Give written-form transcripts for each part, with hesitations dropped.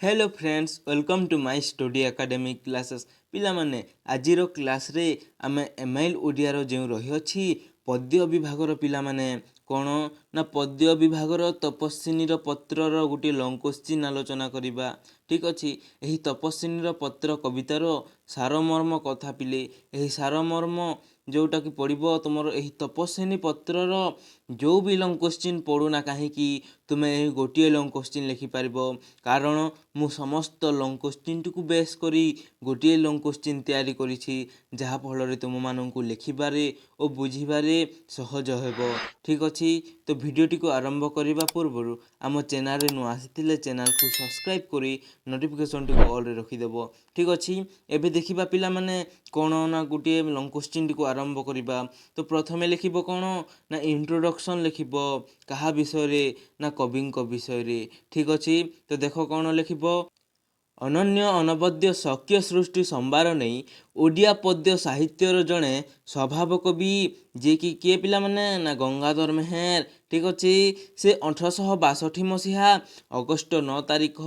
Hello friends welcome to my study academic classes पिलामाने आजिर class रे आमे एमआईएल ओडियार जो रही अछि पद्य विभागर पिलामाने कौन ना पद्य विभागर तपस्विनीर पत्रर गोटे लंग क्वेश्चन आलोचना करिबा। ठीक अछि एही तपस्विनीर पत्र कवितार सारमर्म कथा पिले एही सारमर्म जोटा कि पढ़िबो तुमर एही तपस्विनी पत्रर जो भी लंग क्वेश्चन पढ़ुना कहीं तुमे गोटे लंग क्वेश्चन लिखि पारिबो कारण मु समस्त लंग क्वेश्चन टी को बेस करी गोटे लंग क्वेश्चन तैयारी करिछि जहा फल तुम मानू लिखिबारे और बुझिबारे सहज हेबो। ठीक अछि तो भिडियोटी को आरंभ करने पूर्व आम चैनल रे नुआ आसीथिले चैनल को सब्सक्राइब करी नोटिफिकेशन टी को ऑल रे रखिदेबो। ठीक अछि एबे देखिबा पिला माने कोन ना गोटे लंग क्वेश्चन टी को आरंभ करिबा। तो प्रथमे लिखिबो कोन ना इंट्रोडक्शन लिखिबो कहा विषय रे ना कविंक विषय रे। ठीक अछि तो देखो कोन लिखिबो अनन्य अनबद्य शक्य सृष्टि संभार नहीं ओडिया पद्य साहित्यर जड़े स्वभाव कवि जे कि किए पिला माने ना गंगाधर मेहेर। ठीक अच्छे से 1862 मसीहा अगस्ट 9 तारिख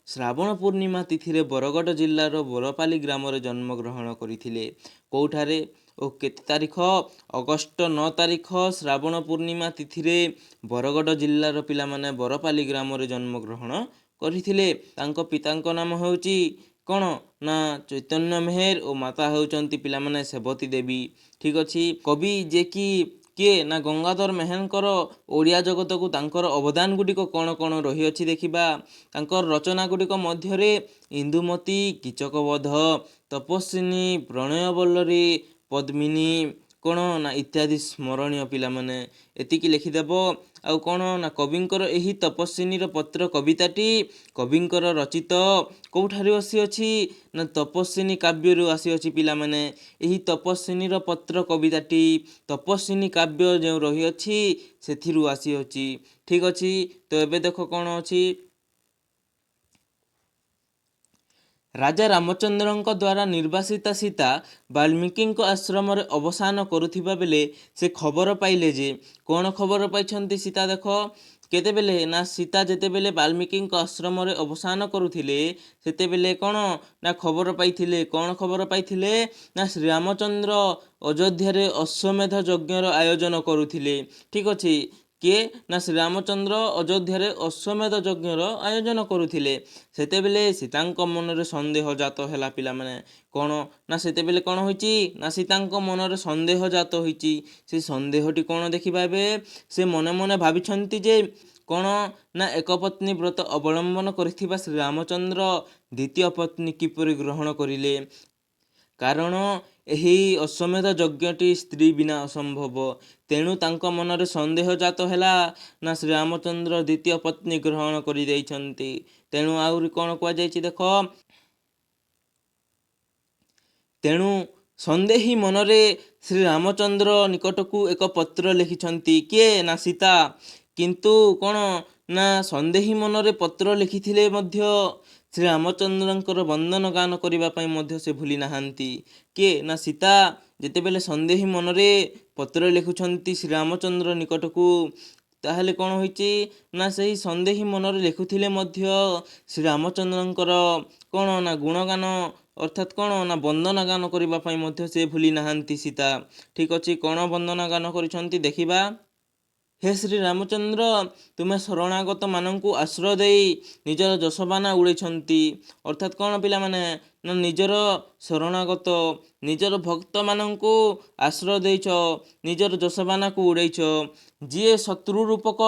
श्रावण पूर्णिमा तिथि बरगड़ जिलार बोरपाली ग्राम जन्म ग्रहण करते कौठारे ओ केते तारिख अगस्ट 9 तारिख श्रावण पूर्णिमा तिथि बरगड़ जिलार पिला माने बोरपाली ग्राम जन्म ग्रहण करथिले। तांको पितांको नाम होउची कौन ना चैतन्य मेहेर और माता होउचंती पिला माने सेवती देवी। ठीक अछि कवि जे कि किए ना गंगाधर मेहेरकर ओडिया जगत को तांकर अवदान गुडिक कौन कौन रही अछि देखिबा। तांकर रचना गुडिक मध्यरे इंदुमती कीचकवध तपस्विनी प्रणय बल्लरी पद्मिनी कौन ना इत्यादि स्मरणीय पिला माने एतिकी लिखिदेव। आउ कौन ना कविंकर एही तपस्विनीर पत्र कविताटी कविंकर रचित कौठारे आसी अछि ना तपस्विनी काव्यरु आसी अछि पिला माने एही तपस्विनीर पत्र कविताटी तपस्विनी काव्य जो रही अछि सेथिरु आसी अछि। ठीक अछि तो एबे देखो कौन अछि राजा रामचंद्रଙ୍କ द्वारा निर्वासिता सीता वाल्मीकि आश्रम अवसान करुथिबा बेले से खबर पाइले जे कौन खबर पाइछंती सीता देखो केते बेले ना सीता जेते बेले वाल्मीकि आश्रम अवसान करुथिले सेते बेले कौन ना खबर पाइथिले कौन खबर पाइथिले ना श्री रामचंद्र अयोध्या रे अश्वमेध यज्ञर आयोजन करुथिले। ठीक अछि किए ना श्री रामचंद्र अयोध्या रे अश्वमेध यज्ञर आयोजन करुथिले सेते बेले सीतांक मन रे संदेह जात हैला पिला माने कौन ना सेते बेले कौन होइची ना सीतांक मन रे संदेह जात होइची से संदेहटी कौन देखिबा एबे से मने मने भाबिछंती जे कौन ना एक पत्नी व्रत अवलंबन करिथिबा श्री रामचंद्र द्वितीय पत्नी किपरि ग्रहण करिले कारण एही अश्वमेध यज्ञटी स्त्री बिना असंभव तेणु तांको मनरे संदेह जात हैला ना श्री रामचंद्र द्वितीय पत्नी ग्रहण करि दैछंती। तेणु आउरी कौन कुआ जाइछि देखो तेणु संदेही मनरे श्री रामचंद्र निकटकू एक पत्र लिखिछंती किए ना सीता किंतु कौन ना संदेही मनरे पत्र लिखिथिले मध्य श्री रामचंद्रंकर वंदन गान करिबा पई मध्य से भूली नाहांती किए ना सीता जेतेबेले संदेही मनरे पत्र लिखुछंती श्री रामचंद्र निकटकू ताहले कौन होइची ना सही संदेही मनरे लिखुथिले मध्य श्री रामचंद्रंकर कौन ना गुणगान अर्थात कौन ना वंदना गान करिबा पई मध्य से भूली नाहांती सीता। ठीक अछि कौन वंदना गान करिछंती देखिबा हे श्री रामचंद्र तुम्हें शरणागत मानू आश्रय दे निजर जशबाना उड़ेछंती अर्थात कौन पिला माने ना निजर शरणागत निजर भक्त मानू आश्रय देछ निजर जशबाना को उड़ेछ जी शत्रु रूपक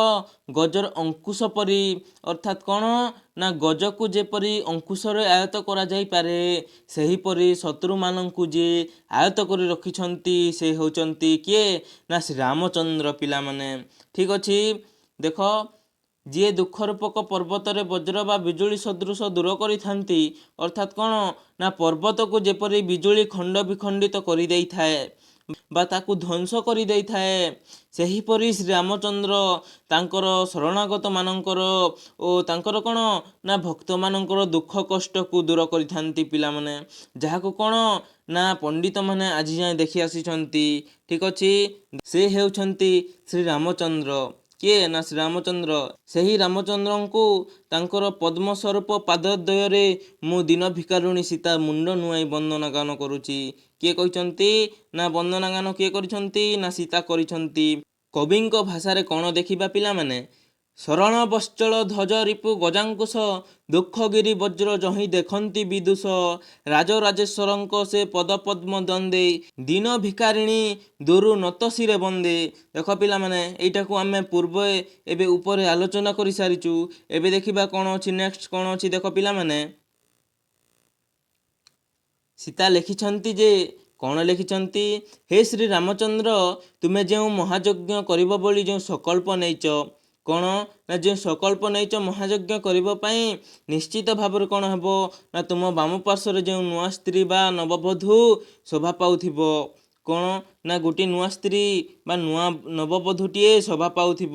गजर अंकुश परी अर्थात कौन ना गज को जेपरी अंकुशरे आयत करा जाई पारे सही परी शत्रु मानू जे आयत करी रखिछंती से होचंती किए ना श्री रामचंद्र पिला माने। ठीक अछि देख जी दुख रूपक पर्वत रे वज्र बा बिजुली सदृश दूर करि थांती अर्थात कौन ना पर्वत को जेपरी बिजुली खंड विखंडित करि देई थाए बा ताकू ध्वंस करि देई थाए सही परी श्री रामचंद्र तांकर शरणागत मानकर ओ तांकर कौन ना भक्त मानकर दुख कष्ट को दूर करि थांती पिला माने जहाको कौन ना पंडित माने आज जाए देखि आसी छंती। ठीक अछि से हेउछंती श्री रामचंद्र କିଏ ନା ଶ୍ରୀରାମଚନ୍ଦ୍ର। ସେହି ରାମଚନ୍ଦ୍ରଙ୍କୁ ତାଙ୍କର ପଦ୍ମ ସ୍ୱରୂପ ପାଦଦ୍ୱୟରେ ମୁଁ ଦୀନ ଭିକାରୁଣୀ ସୀତା ମୁଣ୍ଡ ନୁଆଇ ବନ୍ଦନା ଗାନ କରୁଛି। କିଏ କହିଛନ୍ତି ନା ବନ୍ଦନା ଗାନ କିଏ କରିଛନ୍ତି ନା ସୀତା କରିଛନ୍ତି। କବିଙ୍କ ଭାଷାରେ କ'ଣ ଦେଖିବା ପିଲାମାନେ? ଶରଣ ବଶ୍ଚଳ ଧ୍ୱଜ ରିପୁ ଗଜାଙ୍କୁଶ ଦୁଃଖଗିରି ବଜ୍ର ଯହିଁ ଦେଖନ୍ତି ବିଦୁଷ ରାଜରାଜେଶ୍ୱରଙ୍କ ସେ ପଦପଦ୍ମ ଦ୍ୱନ୍ଦେ ଦୀନ ଭିକାରିଣୀ ଦୋରୁ ନତ ଶିରେ ବନ୍ଦେ। ଦେଖ ପିଲାମାନେ, ଏଇଟାକୁ ଆମେ ପୂର୍ବେ ଏବେ ଉପରେ ଆଲୋଚନା କରିସାରିଛୁ। ଏବେ ଦେଖିବା କ'ଣ ଅଛି, ନେକ୍ସଟ କ'ଣ ଅଛି ଦେଖ ପିଲାମାନେ। ସୀତା ଲେଖିଛନ୍ତି ଯେ କ'ଣ ଲେଖିଛନ୍ତି? ହେ ଶ୍ରୀ ରାମଚନ୍ଦ୍ର, ତୁମେ ଯେଉଁ ମହାଯଜ୍ଞ କରିବ ବୋଲି ଯେଉଁ ସଂକଳ୍ପ ନେଇଛ, କ'ଣ ନା ଯେଉଁ ସଂକଳ୍ପ ନେଇଛ ମହାଯଜ୍ଞ କରିବା ପାଇଁ, ନିଶ୍ଚିତ ଭାବରେ କ'ଣ ହେବ ନା ତୁମ ବାମ ପାର୍ଶ୍ୱରେ ଯେଉଁ ନୂଆ ସ୍ତ୍ରୀ ବା ନବବଧୂ ଶୋଭା ପାଉଥିବ, କ'ଣ ନା ଗୋଟିଏ ନୂଆ ସ୍ତ୍ରୀ ବା ନୂଆ ନବବଧୂଟିଏ ଶୋଭା ପାଉଥିବ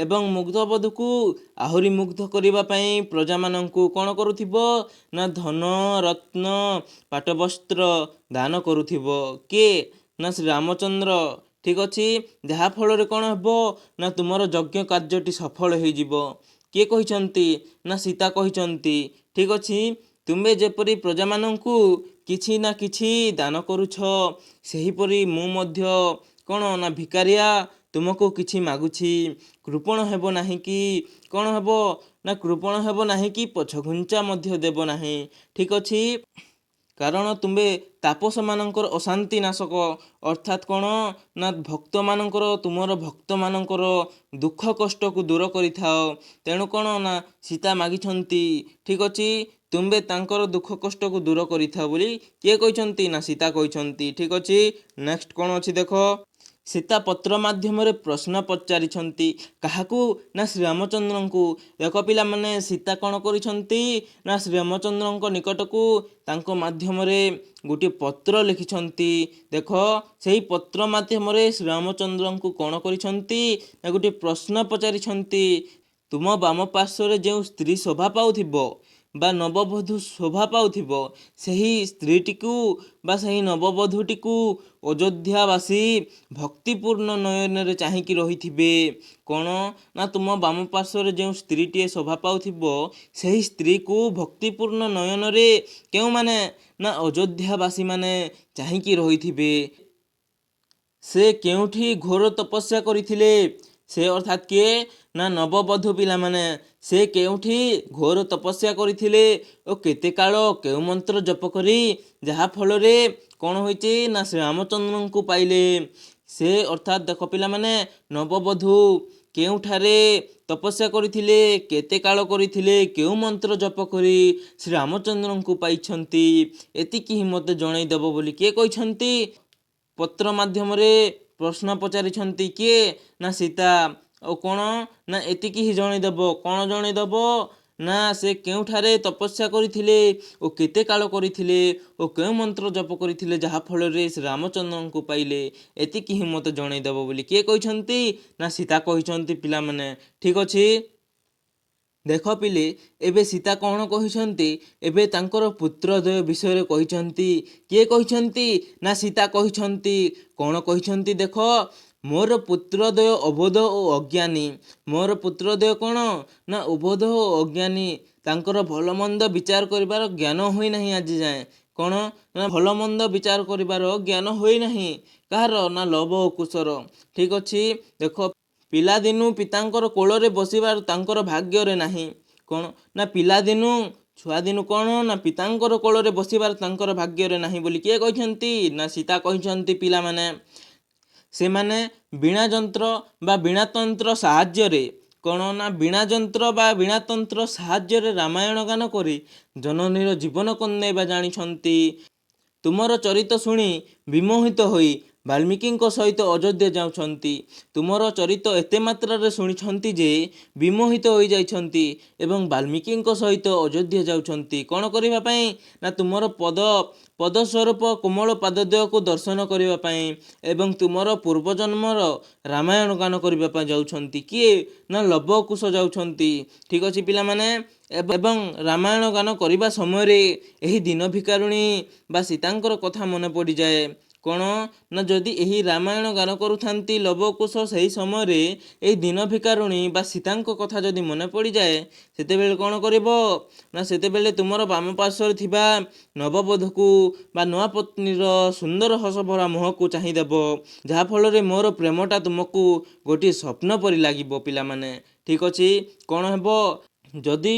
ଏବଂ ମୁଗ୍ଧବଧୂକୁ ଆହୁରି ମୁଗ୍ଧ କରିବା ପାଇଁ ପ୍ରଜାମାନଙ୍କୁ କ'ଣ କରୁଥିବ ନା ଧନ ରତ୍ନ ପାଟବସ୍ତ୍ର ଦାନ କରୁଥିବ। କିଏ ନା ଶ୍ରୀ ରାମଚନ୍ଦ୍ର। ଠିକ୍ ଅଛି, ଯାହାଫଳରେ କ'ଣ ହେବ ନା ତୁମର ଯଜ୍ଞ କାର୍ଯ୍ୟଟି ସଫଳ ହୋଇଯିବ। କିଏ କହିଛନ୍ତି ନା ସୀତା କହିଛନ୍ତି। ଠିକ୍ ଅଛି, ତୁମେ ଯେପରି ପ୍ରଜାମାନଙ୍କୁ କିଛି ନା କିଛି ଦାନ କରୁଛ, ସେହିପରି ମୁଁ ମଧ୍ୟ କ'ଣ ନା ଭିକାରିଆ ତୁମକୁ କିଛି ମାଗୁଛି। କୃପଣ ହେବ ନାହିଁ କି କ'ଣ ହେବ ନା କୃପଣ ହେବ ନାହିଁ କି ପଛଘୁଞ୍ଚା ମଧ୍ୟ ଦେବ ନାହିଁ। ଠିକ୍ ଅଛି, କାରଣ ତୁମେ ତାପସମାନଙ୍କର ଅଶାନ୍ତି ନାଶକ, ଅର୍ଥାତ୍ କ'ଣ ନା ଭକ୍ତମାନଙ୍କର ତୁମର ଭକ୍ତମାନଙ୍କର ଦୁଃଖ କଷ୍ଟକୁ ଦୂର କରିଥାଅ। ତେଣୁ କ'ଣ ନା ସୀତା ମାଗିଛନ୍ତି। ଠିକ୍ ଅଛି, ତୁମେ ତାଙ୍କର ଦୁଃଖ କଷ୍ଟକୁ ଦୂର କରିଥାଅ ବୋଲି କିଏ କହିଛନ୍ତି ନା ସୀତା କହିଛନ୍ତି। ଠିକ୍ ଅଛି, ନେକ୍ସଟ କ'ଣ ଅଛି ଦେଖ। ସୀତା ପତ୍ର ମାଧ୍ୟମରେ ପ୍ରଶ୍ନ ପଚାରିଛନ୍ତି କାହାକୁ ନା ଶ୍ରୀରାମଚନ୍ଦ୍ରଙ୍କୁ। ଦେଖ ପିଲାମାନେ, ସୀତା କ'ଣ କରିଛନ୍ତି ନା ଶ୍ରୀରାମଚନ୍ଦ୍ରଙ୍କ ନିକଟକୁ ତାଙ୍କ ମାଧ୍ୟମରେ ଗୋଟିଏ ପତ୍ର ଲେଖିଛନ୍ତି। ଦେଖ, ସେହି ପତ୍ର ମାଧ୍ୟମରେ ଶ୍ରୀରାମଚନ୍ଦ୍ରଙ୍କୁ କ'ଣ କରିଛନ୍ତି ନା ଗୋଟିଏ ପ୍ରଶ୍ନ ପଚାରିଛନ୍ତି। ତୁମ ବାମ ପାର୍ଶ୍ୱରେ ଯେଉଁ ସ୍ତ୍ରୀ ଶୋଭା ପାଉଥିବ ବା ନବବଧୂ ଶୋଭା ପାଉଥିବ, ସେହି ସ୍ତ୍ରୀଟିକୁ ବା ସେହି ନବବଧୂଟିକୁ ଅଯୋଧ୍ୟାବାସୀ ଭକ୍ତିପୂର୍ଣ୍ଣ ନୟନରେ ଚାହିଁକି ରହିଥିବେ। କ'ଣ ନା ତୁମ ବାମ ପାର୍ଶ୍ୱରେ ଯେଉଁ ସ୍ତ୍ରୀଟିଏ ଶୋଭା ପାଉଥିବ, ସେହି ସ୍ତ୍ରୀକୁ ଭକ୍ତିପୂର୍ଣ୍ଣ ନୟନରେ କେଉଁମାନେ ନା ଅଯୋଧ୍ୟାବାସୀମାନେ ଚାହିଁକି ରହିଥିବେ। ସେ କେଉଁଠି ଘୋର ତପସ୍ୟା କରିଥିଲେ? ସେ ଅର୍ଥାତ୍ କିଏ ନା ନବବଧୂ ପିଲାମାନେ। ସେ କେଉଁଠି ଘୋର ତପସ୍ୟା କରିଥିଲେ ଓ କେତେ କାଳ କେଉଁ ମନ୍ତ୍ର ଜପ କରି, ଯାହାଫଳରେ କ'ଣ ହୋଇଛି ନା ଶ୍ରୀରାମଚନ୍ଦ୍ରଙ୍କୁ ପାଇଲେ। ସେ ଅର୍ଥାତ୍ ଦେଖ ପିଲାମାନେ, ନବବଧୂ କେଉଁଠାରେ ତପସ୍ୟା କରିଥିଲେ, କେତେ କାଳ କରିଥିଲେ, କେଉଁ ମନ୍ତ୍ର ଜପ କରି ଶ୍ରୀରାମଚନ୍ଦ୍ରଙ୍କୁ ପାଇଛନ୍ତି, ଏତିକି ହିଁ ମୋତେ ଜଣାଇଦେବ ବୋଲି କିଏ କହିଛନ୍ତି? ପତ୍ର ମାଧ୍ୟମରେ ପ୍ରଶ୍ନ ପଚାରିଛନ୍ତି କିଏ ନା ସୀତା। ଓ କ'ଣ ନା ଏତିକି ହିଁ ଜଣାଇଦେବ। କ'ଣ ଜଣାଇଦେବ ନା ସେ କେଉଁଠାରେ ତପସ୍ୟା କରିଥିଲେ ଓ କେତେ କାଳ କରିଥିଲେ ଓ କେଉଁ ମନ୍ତ୍ର ଜପ କରିଥିଲେ, ଯାହାଫଳରେ ସେ ରାମଚନ୍ଦ୍ରଙ୍କୁ ପାଇଲେ, ଏତିକି ହିଁ ମୋତେ ଜଣାଇଦେବ ବୋଲି କିଏ କହିଛନ୍ତି ନା ସୀତା କହିଛନ୍ତି ପିଲାମାନେ। ଠିକ୍ ଅଛି, ଦେଖ ପିଲେ, ଏବେ ସୀତା କ'ଣ କହିଛନ୍ତି? ଏବେ ତାଙ୍କର ପୁତ୍ରଦ୍ୱୟ ବିଷୟରେ କହିଛନ୍ତି। କିଏ କହିଛନ୍ତି ନା ସୀତା କହିଛନ୍ତି। କ'ଣ କହିଛନ୍ତି ଦେଖ, ମୋର ପୁତ୍ରଦ୍ୱୟ ଅବୋଧ ଓ ଅଜ୍ଞାନୀ। ମୋର ପୁତ୍ରଦ୍ୱୟ କ'ଣ ନା ଅବୋଧ ଓ ଅଜ୍ଞାନୀ। ତାଙ୍କର ଭଲ ମନ୍ଦ ବିଚାର କରିବାର ଜ୍ଞାନ ହୋଇନାହିଁ ଆଜି ଯାଏଁ। କ'ଣ ନା ଭଲ ମନ୍ଦ ବିଚାର କରିବାର ଜ୍ଞାନ ହୋଇନାହିଁ। କାହାର ନା ଲୋଭ ଓ କୁଶର। ଠିକ୍ ଅଛି, ଦେଖ, ପିଲାଦିନୁ ପିତାଙ୍କର କୋଳରେ ବସିବାର ତାଙ୍କର ଭାଗ୍ୟରେ ନାହିଁ। କ'ଣ ନା ପିଲାଦିନୁ ଛୁଆଦିନୁ କ'ଣ ନା ପିତାଙ୍କର କୋଳରେ ବସିବାର ତାଙ୍କର ଭାଗ୍ୟରେ ନାହିଁ ବୋଲି କିଏ କହିଛନ୍ତି ନା ସୀତା କହିଛନ୍ତି ପିଲାମାନେ। ସେମାନେ ବୀଣାଯନ୍ତ୍ର ବା ବୀଣାତନ୍ତ୍ର ସାହାଯ୍ୟରେ କ'ଣ ନା ବୀଣାଯନ୍ତ୍ର ବା ବୀଣାତନ୍ତ୍ର ସାହାଯ୍ୟରେ ରାମାୟଣ ଗାନ କରି ଜନନୀର ଜୀବନ କନ୍ଦାଇବା ଜାଣିଛନ୍ତି। ତୁମର ଚରିତ ଶୁଣି ବିମୋହିତ ହୋଇ ବାଲ୍ମୀକିଙ୍କ ସହିତ ଅଯୋଧ୍ୟା ଯାଉଛନ୍ତି। ତୁମର ଚରିତ ଏତେ ମାତ୍ରାରେ ଶୁଣିଛନ୍ତି ଯେ ବିମୋହିତ ହୋଇଯାଇଛନ୍ତି ଏବଂ ବାଲ୍ମୀକିଙ୍କ ସହିତ ଅଯୋଧ୍ୟା ଯାଉଛନ୍ତି। କ'ଣ କରିବା ପାଇଁ ନା ତୁମର ପଦ ସ୍ୱରୂପ କୋମଳ ପାଦଦ୍ୱୟକୁ ଦର୍ଶନ କରିବା ପାଇଁ ଏବଂ ତୁମର ପୂର୍ବଜନ୍ମର ରାମାୟଣ ଗାନ କରିବା ପାଇଁ ଯାଉଛନ୍ତି। କିଏ ନା ଲବ କୁଶ ଯାଉଛନ୍ତି। ଠିକ୍ ଅଛି ପିଲାମାନେ, ଏବଂ ରାମାୟଣ ଗାନ କରିବା ସମୟରେ ଏହି ଦୀନ ଭିକାରୁଣୀ ବା ସୀତାଙ୍କର କଥା ମନେ ପଡ଼ିଯାଏ। କ'ଣ ନା ଯଦି ଏହି ରାମାୟଣ ଗାନ କରୁଥାନ୍ତି ଲବକୁଶ ସେହି ସମୟରେ ଏହି ଦିନ ଭିକାରୁଣୀ ବା ସୀତାଙ୍କ କଥା ଯଦି ମନେ ପଡ଼ିଯାଏ ସେତେବେଳେ କ'ଣ କରିବ ନା ସେତେବେଳେ ତୁମର ବାମ ପାର୍ଶ୍ୱରେ ଥିବା ନବବଧୂକୁ ବା ନୂଆ ପତ୍ନୀର ସୁନ୍ଦର ହସଭରା ମୁହଁକୁ ଚାହିଁଦେବ, ଯାହାଫଳରେ ମୋର ପ୍ରେମଟା ତୁମକୁ ଗୋଟିଏ ସ୍ୱପ୍ନ ପରି ଲାଗିବ ପିଲାମାନେ। ଠିକ୍ ଅଛି, କ'ଣ ହେବ ଯଦି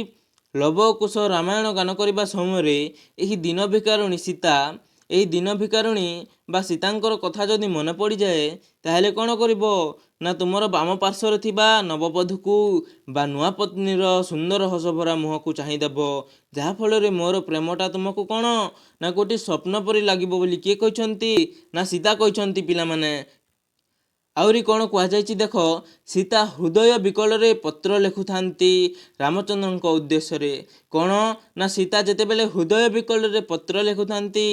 ଲବକୁଶ ରାମାୟଣ ଗାନ କରିବା ସମୟରେ ଏହି ଦିନ ଭିକାରୁଣୀ ସୀତା ଏହି ଦିନ ଭିକାରୁଣୀ ବା ସୀତାଙ୍କର କଥା ଯଦି ମନେ ପଡ଼ିଯାଏ ତାହେଲେ କ'ଣ କରିବ ନା ତୁମର ବାମ ପାର୍ଶ୍ୱରେ ଥିବା ନବବଧୂକୁ ବା ନୂଆ ପତ୍ନୀର ସୁନ୍ଦର ହସଭରା ମୁହଁକୁ ଚାହିଁଦେବ, ଯାହାଫଳରେ ମୋର ପ୍ରେମଟା ତୁମକୁ କ'ଣ ନା ଗୋଟିଏ ସ୍ୱପ୍ନ ପରି ଲାଗିବ ବୋଲି କିଏ କହିଛନ୍ତି ନା ସୀତା କହିଛନ୍ତି ପିଲାମାନେ। ଆହୁରି କ'ଣ କୁହାଯାଇଛି ଦେଖ, ସୀତା ହୃଦୟ ବିକଳରେ ପତ୍ର ଲେଖୁଥାନ୍ତି ରାମଚନ୍ଦ୍ରଙ୍କ ଉଦ୍ଦେଶ୍ୟରେ। କ'ଣ ନା ସୀତା ଯେତେବେଳେ ହୃଦୟ ବିକଳରେ ପତ୍ର ଲେଖୁଥାନ୍ତି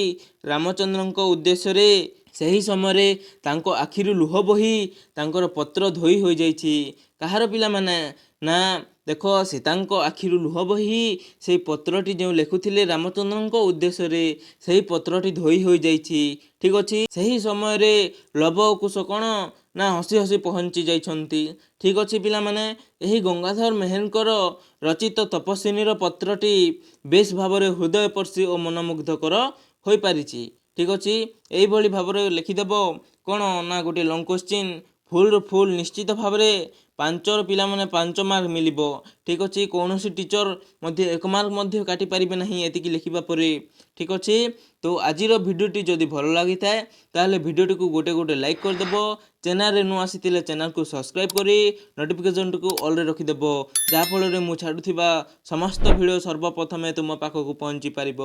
ରାମଚନ୍ଦ୍ରଙ୍କ ଉଦ୍ଦେଶ୍ୟରେ ସେହି ସମୟରେ ତାଙ୍କ ଆଖିରୁ ଲୁହ ବୋହି ତାଙ୍କର ପତ୍ର ଧୋଇ ହୋଇଯାଇଛି। କାହାର ପିଲାମାନେ ନା ଦେଖ ସୀତାଙ୍କ ଆଖିରୁ ଲୁହ ବୋହି ସେହି ପତ୍ରଟି ଯେଉଁ ଲେଖୁଥିଲେ ରାମଚନ୍ଦ୍ରଙ୍କ ଉଦ୍ଦେଶ୍ୟରେ ସେହି ପତ୍ରଟି ଧୋଇ ହୋଇଯାଇଛି। ଠିକ୍ ଅଛି, ସେହି ସମୟରେ ଲବକୁଶ କ'ଣ ନା ହସି ହସି ପହଞ୍ଚି ଯାଇଛନ୍ତି। ଠିକ୍ ଅଛି ପିଲାମାନେ, ଏହି ଗଙ୍ଗାଧର ମେହେରଙ୍କର ରଚିତ ତପସ୍ୱିନୀର ପତ୍ରଟି ବେଶ ଭାବରେ ହୃଦୟସ୍ପର୍ଶୀ ଓ ମନମୁଗ୍ଧକର ହୋଇପାରିଛି। ଠିକ୍ ଅଛି, ଏଇଭଳି ଭାବରେ ଲେଖିଦେବ କ'ଣ ନା ଗୋଟିଏ ଲଙ୍ଗ କୋଶ୍ଚିନ୍ ଫୁଲ୍ରୁ ଫୁଲ୍ ନିଶ୍ଚିତ ଭାବରେ 5ର ପିଲାମାନେ 5 ମାର୍କ ମିଳିବ। ଠିକ୍ ଅଛି, କୌଣସି ଟିଚର ମଧ୍ୟ 1 ମାର୍କ ମଧ୍ୟ କାଟିପାରିବେ ନାହିଁ ଏତିକି ଲେଖିବା ପରେ। ଠିକ୍ ଅଛି, ତ ଆଜିର ଭିଡ଼ିଓଟି ଯଦି ଭଲ ଲାଗିଥାଏ ତାହେଲେ ଭିଡ଼ିଓଟିକୁ ଗୋଟେ ଲାଇକ୍ କରିଦେବ, ଚ୍ୟାନେଲରେ ନୂଆ ଆସିଥିଲେ ଚ୍ୟାନେଲକୁ ସବସ୍କ୍ରାଇବ୍ କରି ନୋଟିଫିକେସନଟିକୁ ଅଲ୍ରେ ରଖିଦେବ, ଯାହାଫଳରେ ମୁଁ ଛାଡ଼ୁଥିବା ସମସ୍ତ ଭିଡ଼ିଓ ସର୍ବପ୍ରଥମେ ତୁମ ପାଖକୁ ପହଞ୍ଚି ପାରିବ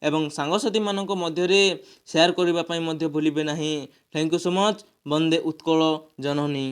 ଏବଂ ସାଙ୍ଗସାଥିମାନଙ୍କ ମଧ୍ୟରେ ସେୟାର କରିବା ପାଇଁ ମଧ୍ୟ ଭୁଲିବେ ନାହିଁ। Thank you so much. ବନ୍ଦେ ଉତ୍କଳ ଜନନୀ।